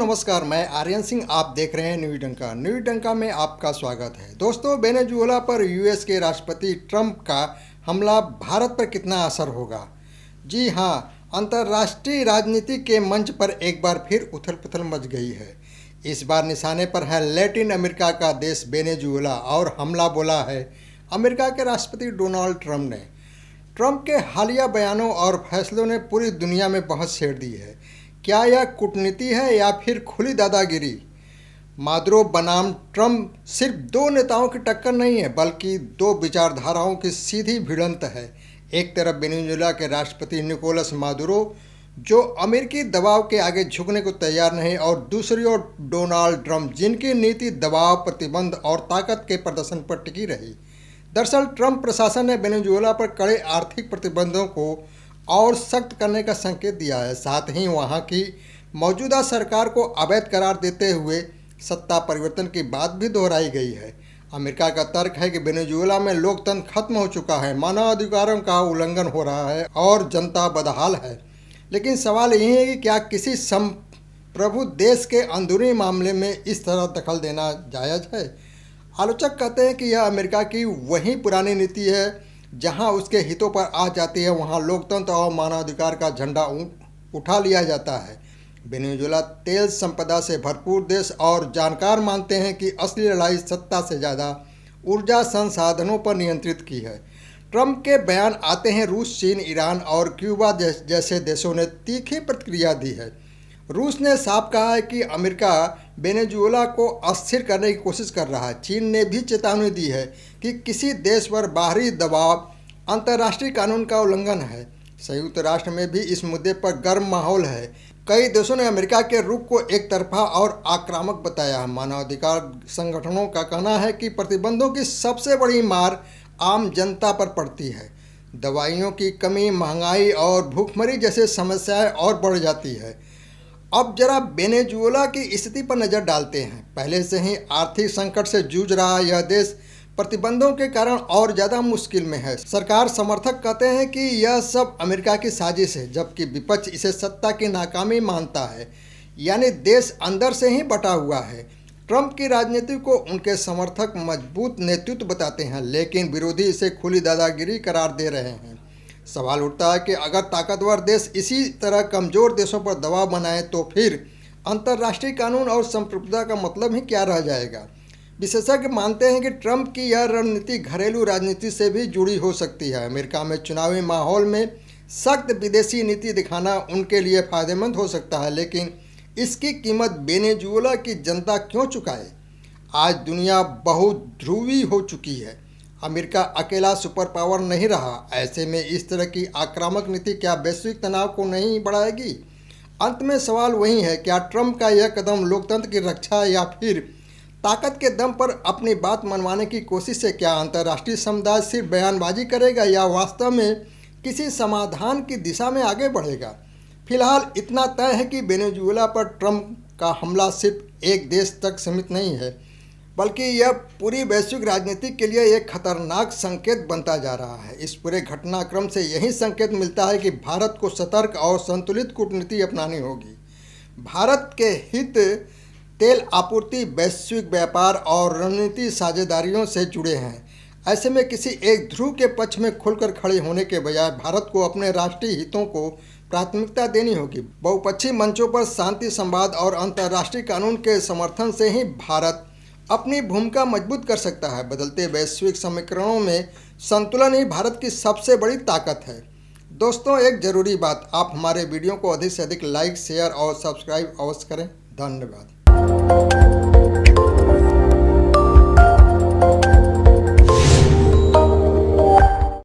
नमस्कार, मैं आर्यन सिंह। आप देख रहे हैं न्यूज़ डंका। न्यूज़ डंका में आपका स्वागत है। दोस्तों, वेनेजुएला पर यूएस के राष्ट्रपति ट्रंप का हमला भारत पर कितना असर होगा? जी हाँ, अंतर्राष्ट्रीय राजनीति के मंच पर एक बार फिर उथल पुथल मच गई है। इस बार निशाने पर है लैटिन अमेरिका का देश वेनेजुएला और हमला बोला है अमेरिका के राष्ट्रपति डोनाल्ड ट्रंप ने। ट्रंप के हालिया बयानों और फैसलों ने पूरी दुनिया में बहस छेड़ दी है। क्या यह कूटनीति है या फिर खुली दादागिरी? मादुरो बनाम ट्रंप सिर्फ दो नेताओं की टक्कर नहीं है, बल्कि दो विचारधाराओं की सीधी भिड़ंत है। एक तरफ वेनेजुएला के राष्ट्रपति निकोलस मादुरो, जो अमेरिकी दबाव के आगे झुकने को तैयार नहीं, और दूसरी ओर डोनाल्ड ट्रंप, जिनकी नीति दबाव, प्रतिबंध और ताकत के प्रदर्शन पर टिकी रही। दरअसल ट्रंप प्रशासन ने वेनेजुएला पर कड़े आर्थिक प्रतिबंधों को और सख्त करने का संकेत दिया है। साथ ही वहां की मौजूदा सरकार को अवैध करार देते हुए सत्ता परिवर्तन की बात भी दोहराई गई है। अमेरिका का तर्क है कि वेनेजुएला में लोकतंत्र खत्म हो चुका है, मानवाधिकारों का उल्लंघन हो रहा है और जनता बदहाल है। लेकिन सवाल यही है कि क्या किसी संप्रभु देश के अंदरूनी मामले में इस तरह दखल देना जायज़ है? आलोचक कहते हैं कि यह अमेरिका की वही पुरानी नीति है, जहां उसके हितों पर आ जाती है वहां लोकतंत्र और मानवाधिकार का झंडा उठा लिया जाता है। वेनेजुएला तेल संपदा से भरपूर देश और जानकार मानते हैं कि असली लड़ाई सत्ता से ज़्यादा ऊर्जा संसाधनों पर नियंत्रित की है। ट्रंप के बयान आते हैं रूस, चीन, ईरान और क्यूबा जैसे देशों ने तीखी प्रतिक्रिया दी है। रूस ने साफ कहा है कि अमेरिका वेनेजुएला को अस्थिर करने की कोशिश कर रहा है। चीन ने भी चेतावनी दी है कि किसी देश पर बाहरी दबाव अंतर्राष्ट्रीय कानून का उल्लंघन है। संयुक्त राष्ट्र में भी इस मुद्दे पर गर्म माहौल है। कई देशों ने अमेरिका के रुख को एक तरफा और आक्रामक बताया है। मानवाधिकार संगठनों का कहना है कि प्रतिबंधों की सबसे बड़ी मार आम जनता पर पड़ती है। दवाइयों की कमी, महंगाई और भूखमरी जैसे समस्याएं और बढ़ जाती है। अब जरा वेनेजुएला की स्थिति पर नज़र डालते हैं। पहले से ही आर्थिक संकट से जूझ रहा यह देश प्रतिबंधों के कारण और ज़्यादा मुश्किल में है। सरकार समर्थक कहते हैं कि यह सब अमेरिका की साजिश है, जबकि विपक्ष इसे सत्ता की नाकामी मानता है, यानी देश अंदर से ही बटा हुआ है। ट्रंप की राजनीति को उनके समर्थक मजबूत नेतृत्व बताते हैं, लेकिन विरोधी इसे खुली दादागिरी करार दे रहे हैं। सवाल उठता है कि अगर ताकतवर देश इसी तरह कमज़ोर देशों पर दबाव बनाए तो फिर अंतर्राष्ट्रीय कानून और संप्रभुता का मतलब ही क्या रह जाएगा? विशेषज्ञ मानते हैं कि ट्रंप की यह रणनीति घरेलू राजनीति से भी जुड़ी हो सकती है। अमेरिका में चुनावी माहौल में सख्त विदेशी नीति दिखाना उनके लिए फ़ायदेमंद हो सकता है, लेकिन इसकी कीमत वेनेजुएला की जनता क्यों चुकाए? आज दुनिया बहुध्रुवी हो चुकी है। अमेरिका अकेला सुपर पावर नहीं रहा। ऐसे में इस तरह की आक्रामक नीति क्या वैश्विक तनाव को नहीं बढ़ाएगी? अंत में सवाल वही है, क्या ट्रंप का यह कदम लोकतंत्र की रक्षा या फिर ताकत के दम पर अपनी बात मनवाने की कोशिश है? क्या अंतर्राष्ट्रीय समुदाय सिर्फ बयानबाजी करेगा या वास्तव में किसी समाधान की दिशा में आगे बढ़ेगा? फिलहाल इतना तय है कि वेनेजुएला पर ट्रंप का हमला सिर्फ एक देश तक सीमित नहीं है, बल्कि यह पूरी वैश्विक राजनीति के लिए एक खतरनाक संकेत बनता जा रहा है। इस पूरे घटनाक्रम से यही संकेत मिलता है कि भारत को सतर्क और संतुलित कूटनीति अपनानी होगी। भारत के हित तेल आपूर्ति, वैश्विक व्यापार और रणनीति साझेदारियों से जुड़े हैं। ऐसे में किसी एक ध्रुव के पक्ष में खुलकर खड़े होने के बजाय भारत को अपने राष्ट्रीय हितों को प्राथमिकता देनी होगी। बहुपक्षीय मंचों पर शांति, संवाद और अंतर्राष्ट्रीय कानून के समर्थन से ही भारत अपनी भूमिका मजबूत कर सकता है। बदलते वैश्विक समीकरणों में संतुलन ही भारत की सबसे बड़ी ताकत है। दोस्तों, एक ज़रूरी बात, आप हमारे वीडियो को अधिक से अधिक लाइक, शेयर और सब्सक्राइब अवश्य करें। धन्यवाद।